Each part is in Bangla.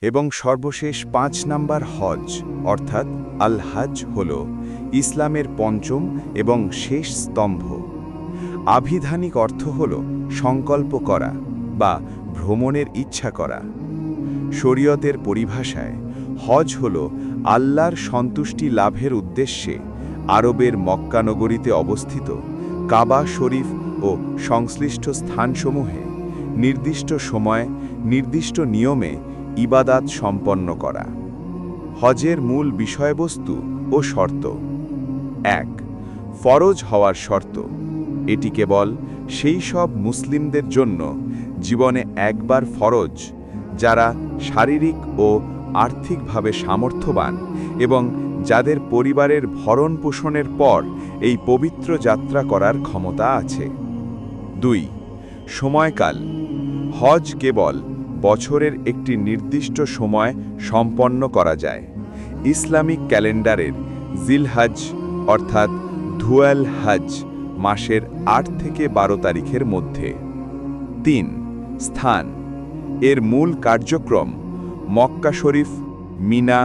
এবং সর্বশেষ ৫ নাম্বার হজ অর্থাৎ আল হজ হল ইসলামের পঞ্চম এবং শেষ স্তম্ভ। আভিধানিক অর্থ হল সংকল্প করা বা ভ্রমণের ইচ্ছা করা। শরীয়তের পরিভাষায় হজ হল আল্লাহর সন্তুষ্টি লাভের উদ্দেশ্যে আরবের মক্কা নগরীতে অবস্থিত কাবা শরীফ ও সংশ্লিষ্ট স্থানসমূহে নির্দিষ্ট সময় নির্দিষ্ট নিয়মে ইবাদাত সম্পন্ন করা। হজের মূল বিষয়বস্তু ও শর্ত। ১. ফরজ হওয়ার শর্ত। এটি কেবল সেই সব মুসলিমদের জন্য জীবনে একবার ফরজ যারা শারীরিক ও আর্থিকভাবে সামর্থ্যবান এবং যাদের পরিবারের ভরণ পোষণের পর এই পবিত্র যাত্রা করার ক্ষমতা আছে। ২. সময়কাল। হজ কেবল বছরের একটি নির্দিষ্ট সময় সম্পন্ন করা যায়। ইসলামিক ক্যালেন্ডারের জিলহজ অর্থাৎ ধুয়াল হজ মাসের ৮ থেকে ১২ তারিখের মধ্যে। ৩. স্থান। এর মূল কার্যক্রম মক্কা শরীফ, মিনা,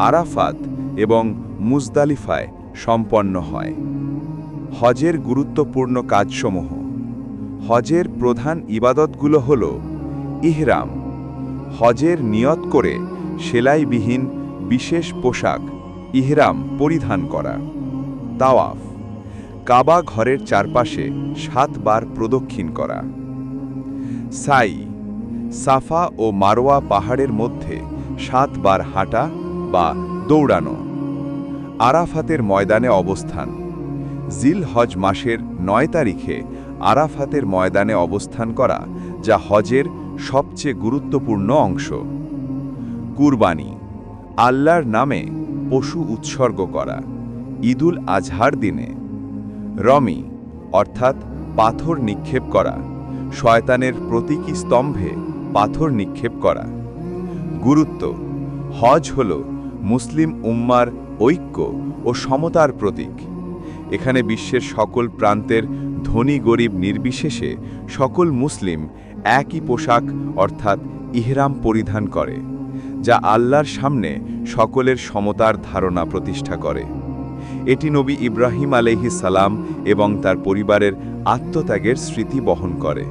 আরাফাত এবং মুজদালিফায় সম্পন্ন হয়। হজের গুরুত্বপূর্ণ কাজসমূহ। হজের প্রধান ইবাদতগুলো হল ইহরাম, হজের নিয়ত করে সেলাইবিহীন বিশেষ পোশাক ইহরাম পরিধান করা। তাওয়াফ, কাবা ঘরের চারপাশে ৭ বার প্রদক্ষিণ করা। সাই, সাফা ও মারোয়া পাহাড়ের মধ্যে ৭ বার হাঁটা বা দৌড়ানো। আরাফাতের ময়দানে অবস্থান। জিল হজ মাসের ৯ তারিখে আরাফাতের ময়দানে অবস্থান করা যা হজের সবচেয়ে গুরুত্বপূর্ণ অংশ। কুরবানি, আল্লাহর নামে পশু উৎসর্গ করা ঈদুল আজহার দিনে। রমি অর্থাৎ পাথর নিক্ষেপ করা, শয়তানের প্রতীকী স্তম্ভে পাথর নিক্ষেপ করা। গুরুত্ব, হজ হল মুসলিম উম্মার ঐক্য ও সমতার প্রতীক। এখানে বিশ্বের সকল প্রান্তের ধনী গরিব নির্বিশেষে সকল মুসলিম একই পোশাক অর্থাৎ ইহরাম পরিধান করে, যা আল্লাহর সামনে সকলের সমতার ধারণা প্রতিষ্ঠা করে। এটি নবী ইব্রাহিম আলাইহিস সালাম এবং তার পরিবারের আত্মত্যাগের স্মৃতি বহন করে।